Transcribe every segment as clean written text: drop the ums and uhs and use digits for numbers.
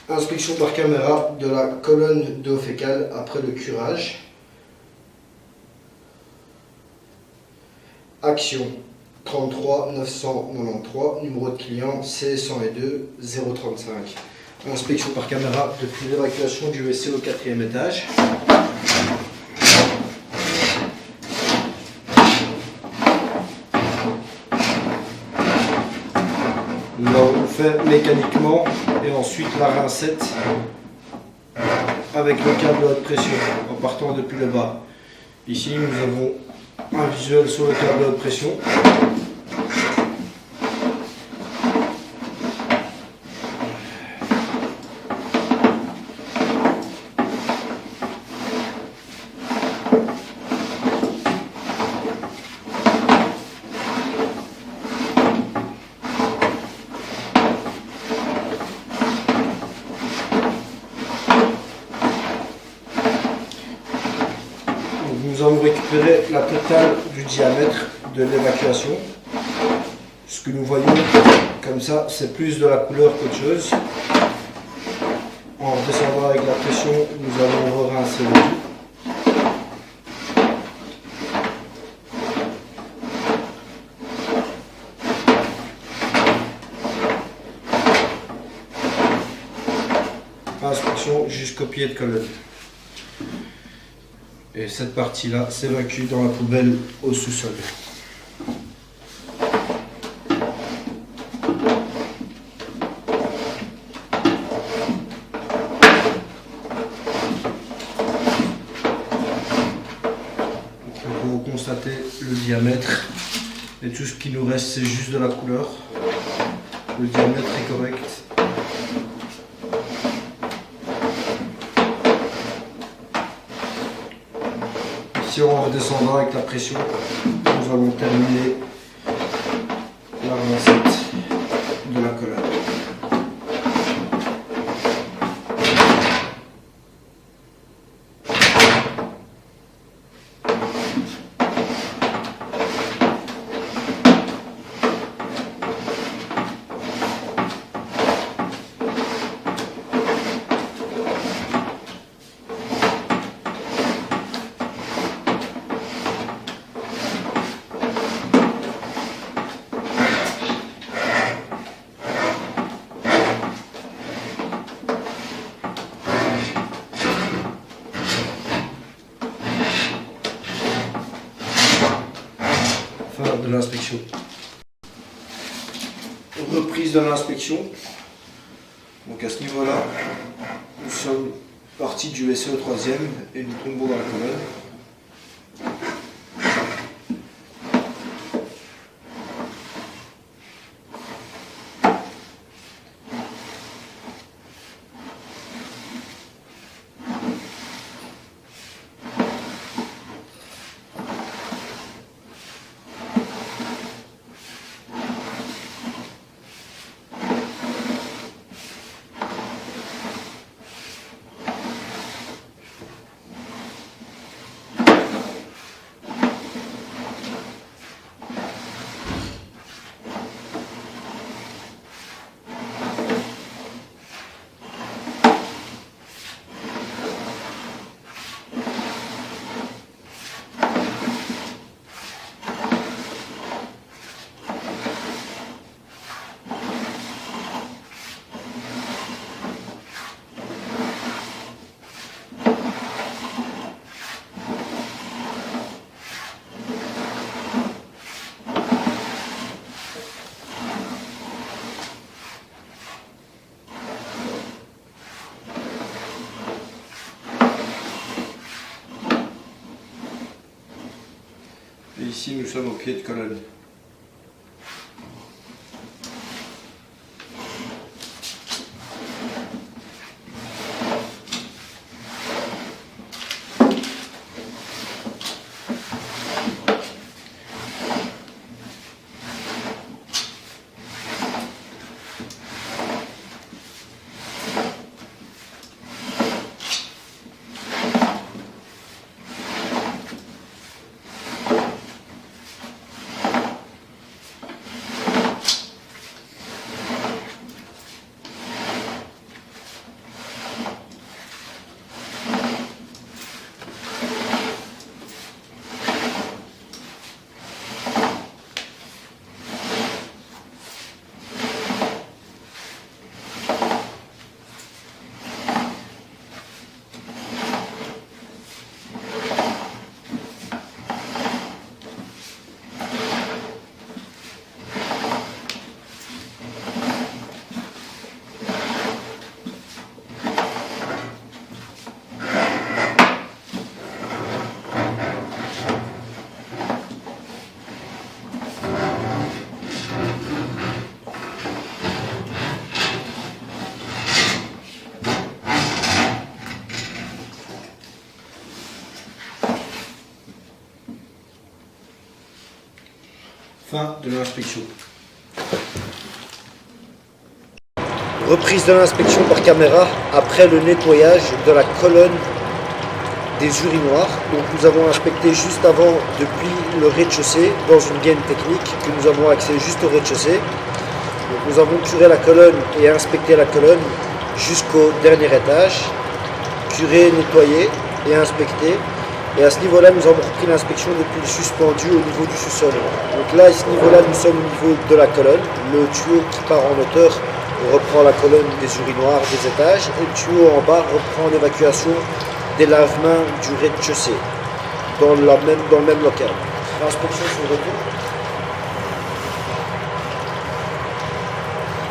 Inspection par caméra de la colonne d'eau fécale après le curage. Action 33 993, numéro de client C102 035. Inspection par caméra depuis l'évacuation du WC au 4e étage. Nous l'avons fait mécaniquement et ensuite la rincette avec le câble à haute pression en partant depuis le bas. Ici nous avons un visuel sur le câble à haute pression. Nous avons récupéré la totale du diamètre de l'évacuation. Ce que nous voyons comme ça, c'est plus de la couleur qu'autre chose. En redescendant avec la pression, nous allons rincer le tout. Inspection jusqu'au pied de colonne. Et cette partie-là s'évacue dans la poubelle au sous-sol. Vous constatez le diamètre et tout ce qui nous reste c'est juste de la couleur. Le diamètre est correct. Ici, en redescendant avec la pression, nous allons terminer la rincette de la colonne. De l'inspection. Reprise de l'inspection. Donc à ce niveau-là, nous sommes partis du WC au 3e et nous tombons dans la colonne. Et ici, nous sommes au pied de colonne. Fin de l'inspection. Reprise de l'inspection par caméra après le nettoyage de la colonne des urinoirs. Donc nous avons inspecté juste avant depuis le rez-de-chaussée dans une gaine technique que nous avons accès juste au rez-de-chaussée. Donc nous avons curé la colonne et inspecté la colonne jusqu'au dernier étage, curé, nettoyé et inspecté. Et à ce niveau-là, nous avons repris l'inspection depuis le suspendu au niveau du sous-sol. Donc là, à ce niveau-là, nous sommes au niveau de la colonne. Le tuyau qui part en hauteur reprend la colonne des urinoirs des étages et le tuyau en bas reprend l'évacuation des lave-mains du rez-de-chaussée dans le même local. L'inspection sur le retour.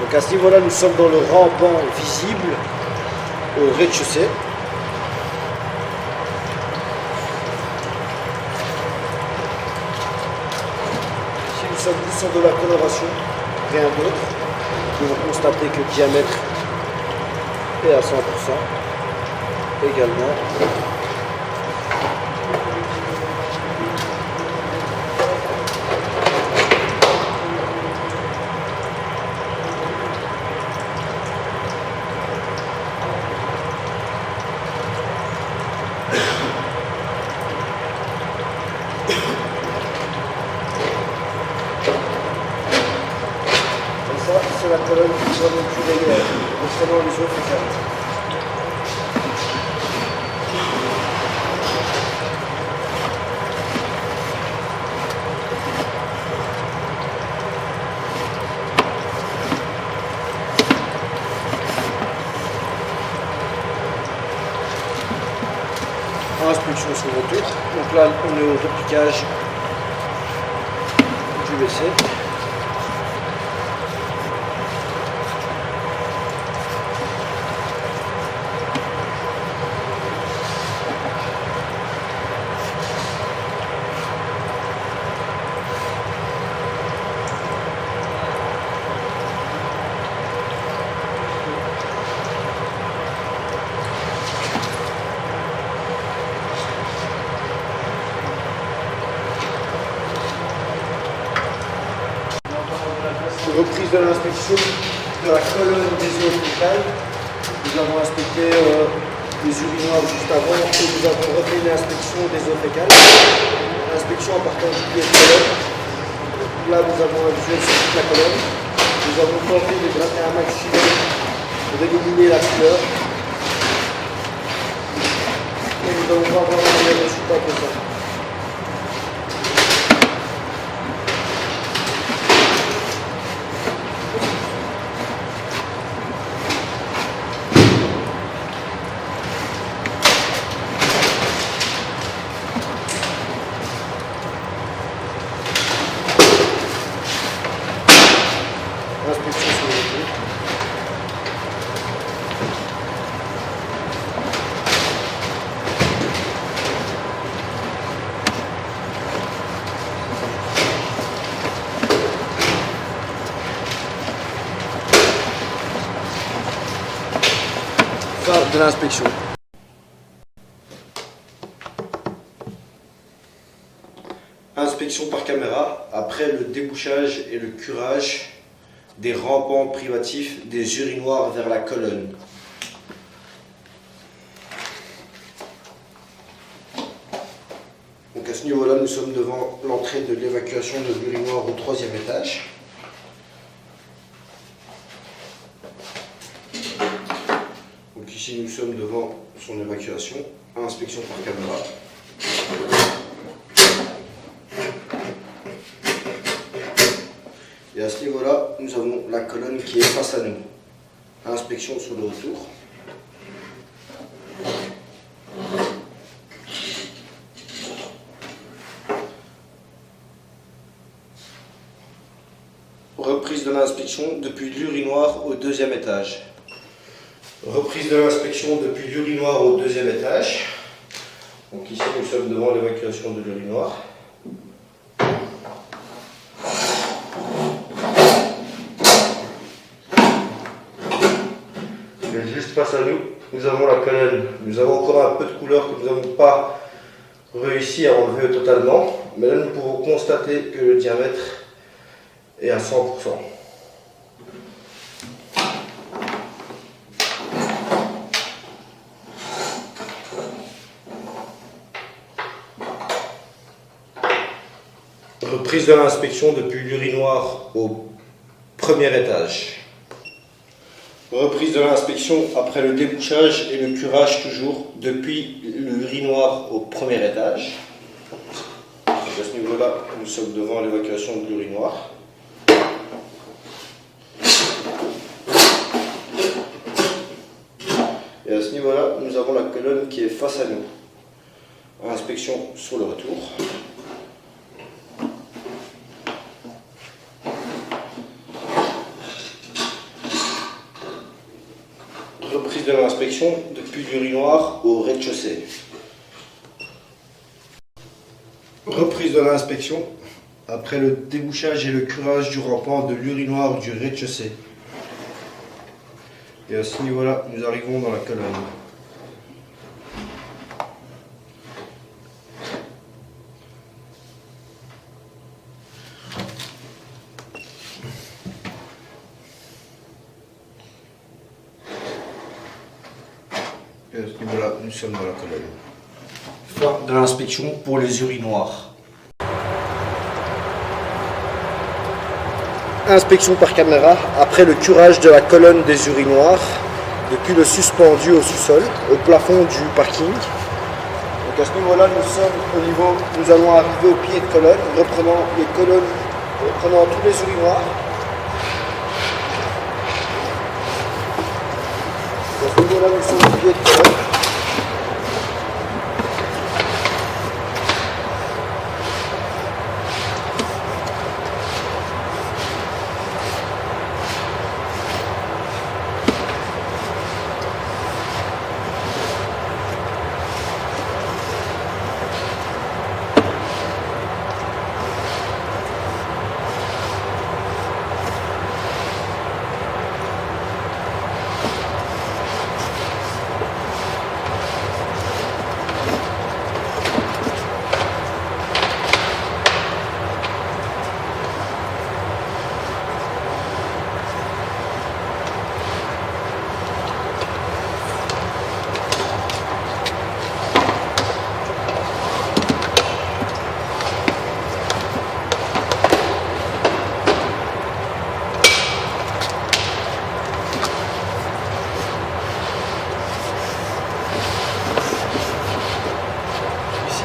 Donc à ce niveau-là, nous sommes dans le rampant visible au rez-de-chaussée. Ici, nous sommes plus sur de la coloration, rien d'autre. Nous pouvons constater que le diamètre est à 100% également. C'est la colonne qui va nous curer concernant les eaux fécales. Inspection sur le retour. Donc là, on est au repiquage du WC. Reprise de l'inspection de la colonne des eaux fécales. Nous avons inspecté les urinoirs juste avant et nous avons refait l'inspection des eaux fécales. L'inspection en partant du pied de colonne. Là, nous avons un visuel sur toute la colonne. Nous avons tenté de gratter un maximum pour éliminer la couleur. Et nous avons pas vraiment le résultat que ça. Inspection sur le retour. Fin de l'inspection. Inspection par caméra après le débouchage et le curage des rampants privatifs des urinoirs vers la colonne. Donc à ce niveau-là, nous sommes devant l'entrée de l'évacuation de l'urinoir au 3e étage. Donc ici, nous sommes devant son évacuation, inspection par caméra. Et à ce niveau-là, nous avons la colonne qui est face à nous. Inspection sur le retour. Reprise de l'inspection depuis l'urinoir au 2e étage. Reprise de l'inspection depuis l'urinoir au 2e étage. Donc ici, nous sommes devant l'évacuation de l'urinoir. Juste face à nous, nous avons la colonne. Nous avons encore un peu de couleur que nous n'avons pas réussi à enlever totalement. Mais là, nous pouvons constater que le diamètre et à 100%. Reprise de l'inspection depuis l'urinoir au premier étage. Reprise de l'inspection après le débouchage et le curage toujours depuis l'urinoir au premier étage. Donc à ce niveau-là, nous sommes devant l'évacuation de l'urinoir. Et à ce niveau-là, nous avons la colonne qui est face à nous. Inspection sur le retour. Reprise de l'inspection depuis l'urinoir au rez-de-chaussée. Reprise de l'inspection après le débouchage et le curage du rampant de l'urinoir du rez-de-chaussée. Et à ce niveau-là, nous arrivons dans la colonne. Et à ce niveau-là, nous sommes dans la colonne. Fin de l'inspection pour les urinoirs. Inspection par caméra après le curage de la colonne des urinoirs depuis le suspendu au sous-sol, au plafond du parking. Donc à ce niveau-là, nous allons arriver au pied de colonne, reprenant les colonnes, reprenant tous les urinoirs. À ce niveau-là, nous sommes au pied de colonne.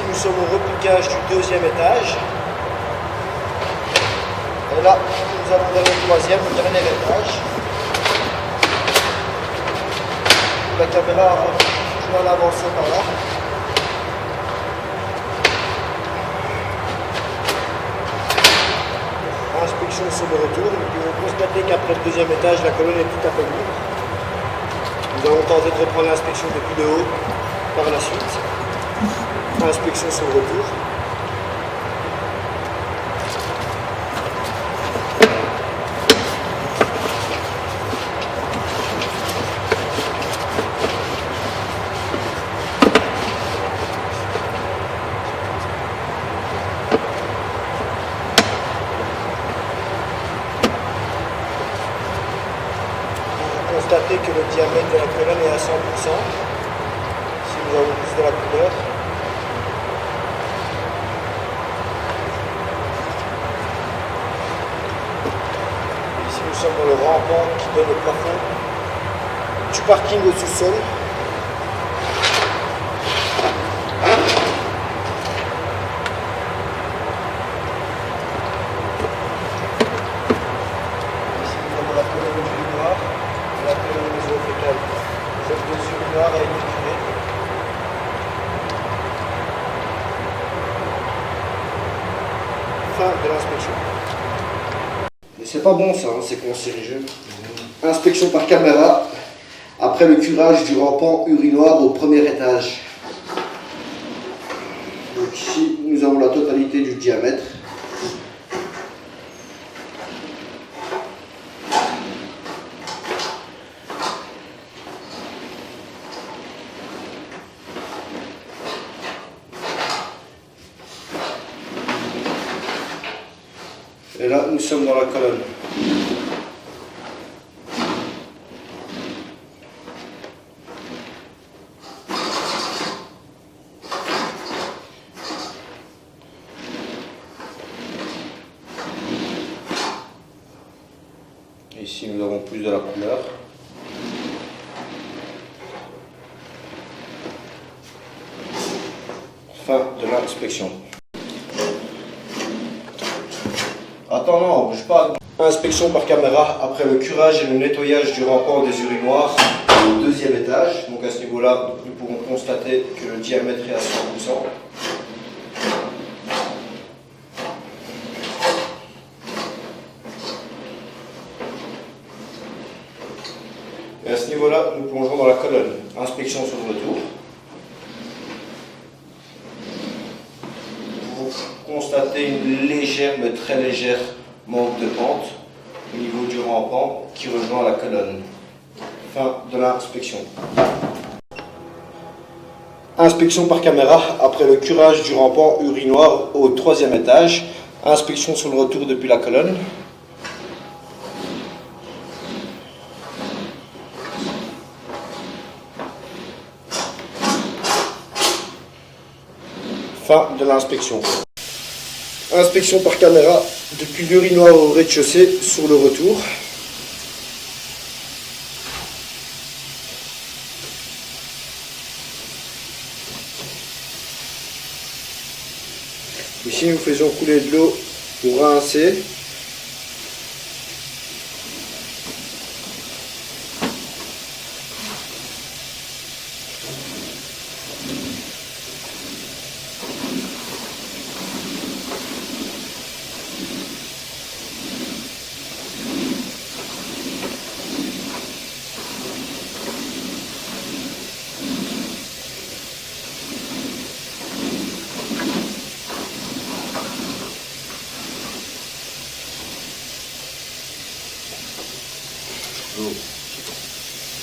Nous sommes au repliquage du deuxième étage. Et là, nous allons vers le troisième, le dernier étage. La caméra, je vais l'avancer par là. Inspection sur le retour. Nous pouvons constater qu'après le deuxième étage, la colonne est tout à fait libre. Nous allons tenter de reprendre l'inspection depuis le haut par la suite. Inspection sur le retour. Vous constatez que le diamètre de la colonne est à 100%. Si nous avons plus de la couleur. Nous sommes dans le rampant qui donne au plafond du parking au sous-sol. Ici nous avons la colonne du urinoir et la colonne des eaux fécales. Cette deux urinoirs a été tirée. Fin de l'inspection. C'est pas bon ça, hein, c'est cancérigène. Inspection par caméra après le curage du rampant urinoir au premier étage. Donc ici, nous avons la totalité du diamètre. Et Et là, nous sommes dans la colonne. Ici, nous avons plus de la couleur. Fin de l'inspection. Attends, non, bouge pas. Inspection par caméra après le curage et le nettoyage du rampant des urinoirs au deuxième étage. Donc à ce niveau-là, nous pourrons constater que le diamètre est à 100%. Et à ce niveau-là, nous plongerons dans la colonne. Inspection sur le retour. Vous constatez une légère, mais très légère manque de pente au niveau du rampant qui rejoint la colonne. Fin de l'inspection. Inspection par caméra après le curage du rampant urinoir au troisième étage. Inspection sur le retour depuis la colonne. Fin de l'inspection. Inspection par caméra depuis l'urinoir au rez-de-chaussée sur le retour. Ici, nous faisons couler de l'eau pour rincer.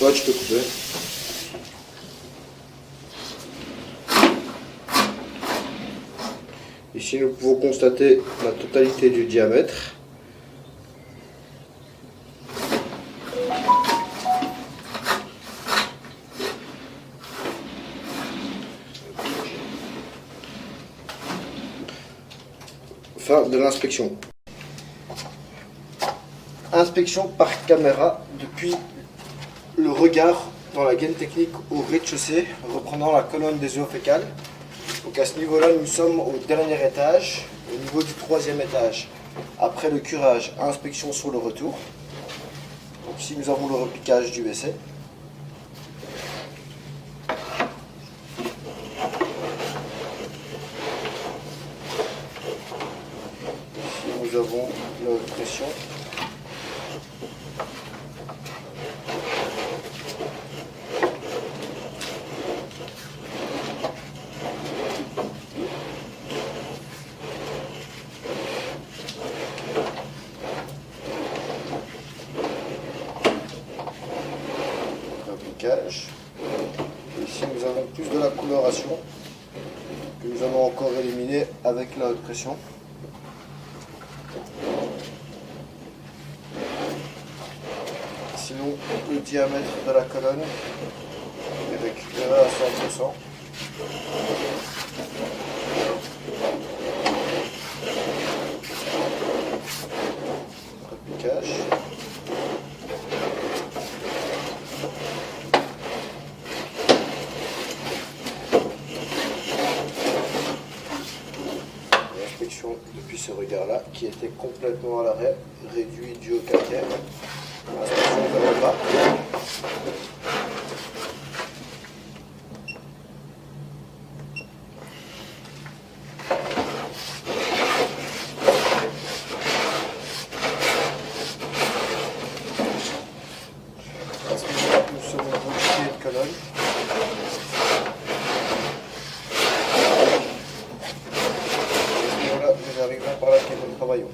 Ouais, tu peux couper. Ici, nous pouvons constater la totalité du diamètre. Fin de l'inspection. Inspection par caméra depuis le regard dans la gaine technique au rez-de-chaussée, reprenant la colonne des eaux fécales. Donc à ce niveau-là, nous sommes au dernier étage, au niveau du troisième étage. Après le curage, inspection sur le retour. Donc ici, nous avons le repiquage du WC. Ici, nous avons la haute pression. Ici nous avons plus de la coloration que nous allons encore éliminer avec la haute pression. Sinon le diamètre de la colonne est récupéré à 100%. Repiquage. Depuis ce regard-là, qui était complètement à l'arrêt, réduit dû au calcaire. Inspection de là-bas. Nous sommes au pied de colonne. Nous arrivons par laquelle nous travaillons.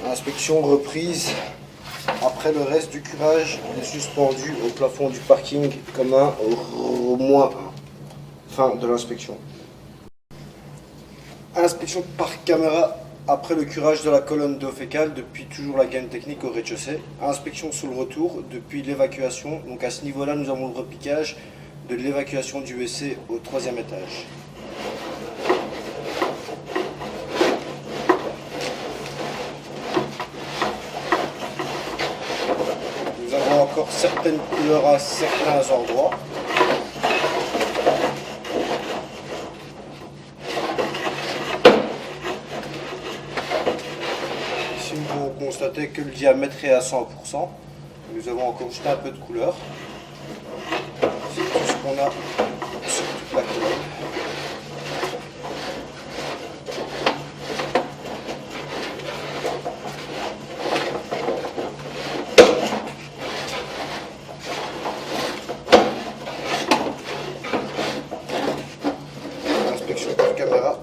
Inspection reprise après le reste du curage est suspendu au plafond du parking commun au moins fin de l'inspection. Inspection par caméra après le curage de la colonne d'eau fécale depuis toujours la gaine technique au rez-de-chaussée. Inspection sur le retour depuis l'évacuation. Donc à ce niveau-là, nous avons le repiquage de l'évacuation du WC au 3e étage. Nous avons encore certaines couleurs à certains endroits. Ici, nous pouvons constater que le diamètre est à 100%. Nous avons encore jeté un peu de couleur. C'est tout ce qu'on a sur toute la colonne. Inspection par caméra,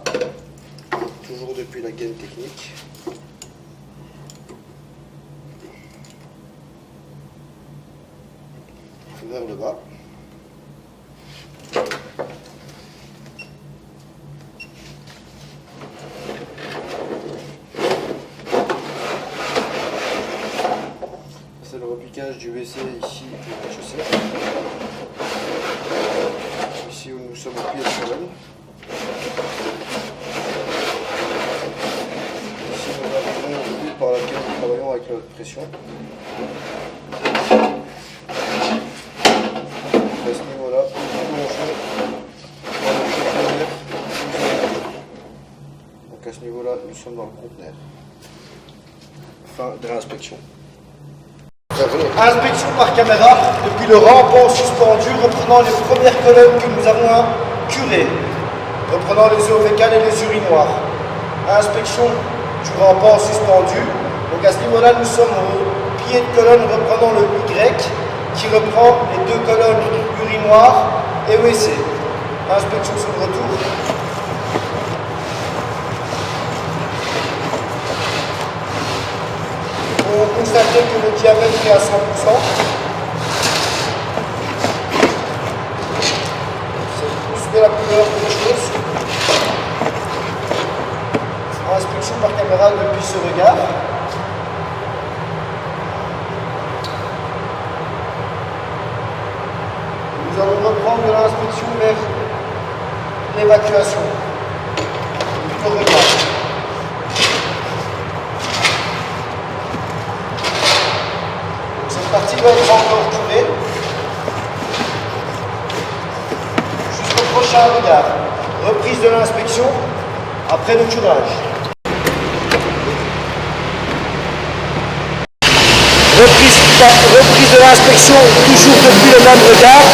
toujours depuis la gaine technique. Vers le bas. C'est le repiquage du WC ici au rez-de-chaussée. Ici où nous sommes au pied de colonne. Ici nous avons une roue par laquelle nous travaillons avec la haute pression. À ce niveau-là, donc à ce niveau-là, nous sommes dans le conteneur. Fin de l'inspection. Inspection par caméra depuis le rampant suspendu, reprenant les premières colonnes que nous avons curées, reprenant les eaux fécales et les urinoirs. Inspection du rampant suspendu. Donc à ce niveau-là, nous sommes au pied de colonne reprenant le Y, qui reprend les deux colonnes urinoirs et WC. Inspection sur le retour. On peut constater que le diamètre est à 100%. C'est plus de la couleur qu'autre chose. Inspection par caméra depuis ce regard. Nous allons reprendre de l'inspection vers l'évacuation. Le regard. Cette partie va être encore curée jusqu'au prochain regard. Reprise de l'inspection après le curage. Reprise de l'inspection toujours depuis le même regard.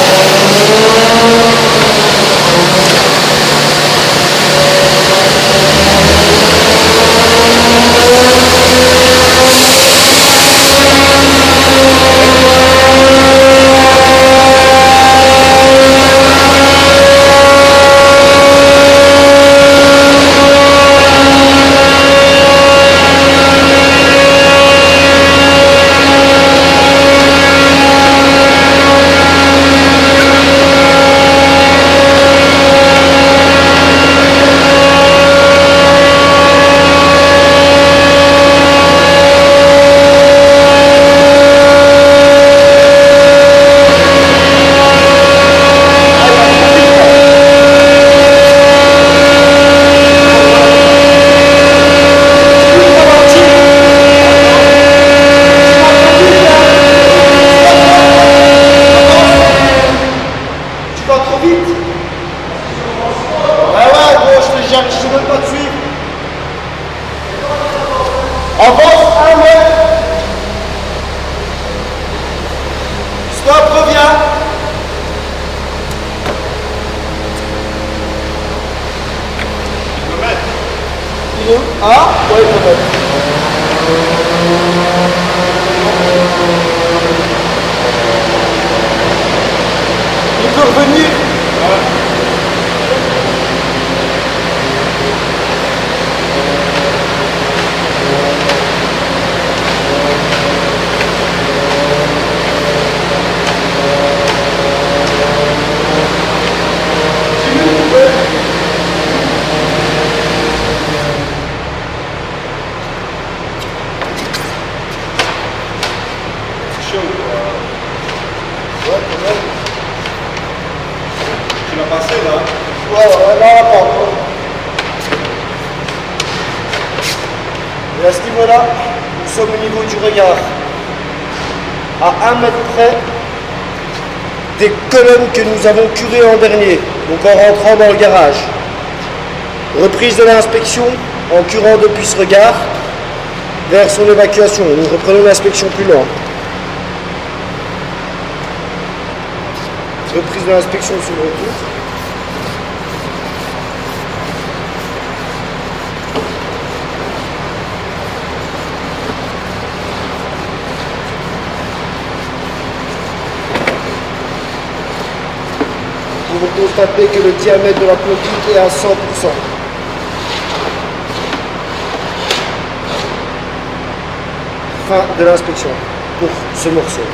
Avance 1 mètre. Stop, reviens. Il peut mettre. Il est où? Ah, ouais, il peut mettre. Il peut revenir. Ouais. passer là. Ouais, là, pas encore. Et à ce niveau-là, nous sommes au niveau du regard. À 1 mètre près des colonnes que nous avons curées en dernier, donc en rentrant dans le garage. Reprise de l'inspection en curant depuis ce regard vers son évacuation. Nous reprenons l'inspection plus loin. Reprise de l'inspection sur le retour. Vous constatez que le diamètre de la conduite est à 100%. Fin de l'inspection pour ce morceau.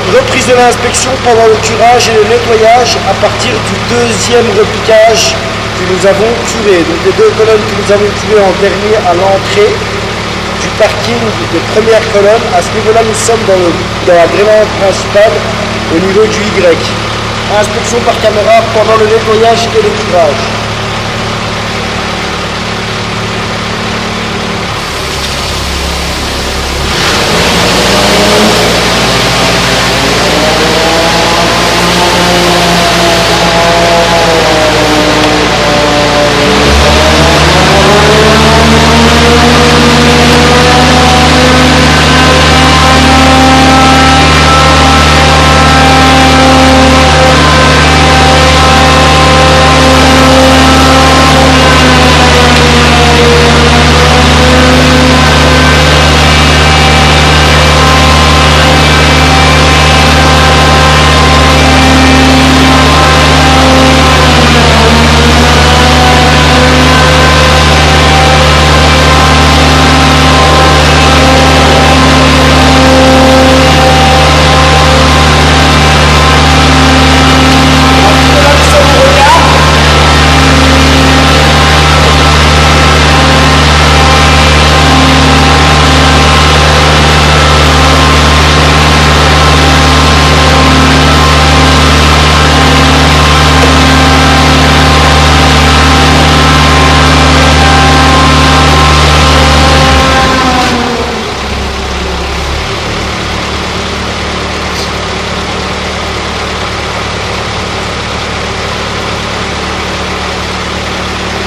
Reprise de l'inspection pendant le curage et le nettoyage à partir du deuxième repiquage que nous avons curé. Donc les deux colonnes que nous avons curées en dernier à l'entrée du parking des premières colonnes. À ce niveau-là, nous sommes dans la drainage principale au niveau du Y. Inspection par caméra pendant le nettoyage et le curage.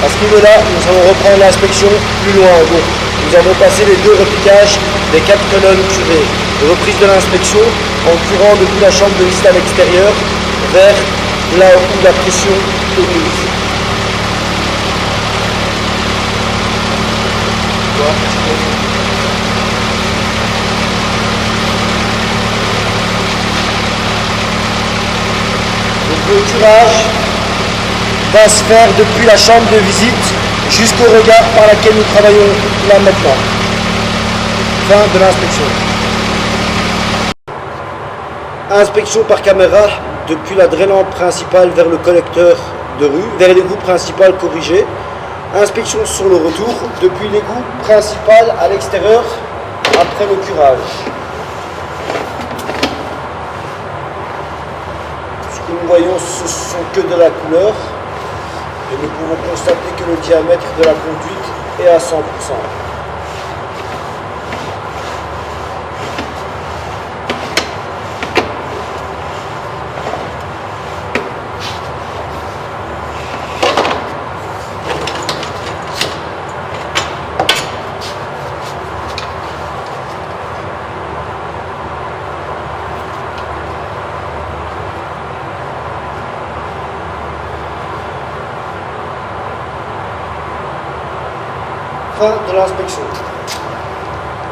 À ce niveau-là, nous allons reprendre l'inspection plus loin. Donc, nous avons passé les deux repiquages des 4 colonnes curées. Reprise de l'inspection en curant depuis la chambre de visite à l'extérieur vers là où la pression est mise. Donc, le curage va se faire depuis la chambre de visite jusqu'au regard par laquelle nous travaillons là maintenant. Fin de l'inspection. Inspection par caméra depuis la drainante principale vers le collecteur de rue, vers l'égout principal corrigé. Inspection sur le retour depuis l'égout principal à l'extérieur après le curage. Ce que nous voyons, ce sont que de la couleur. Et nous pouvons constater que le diamètre de la conduite est à 100%. Fin de l'inspection.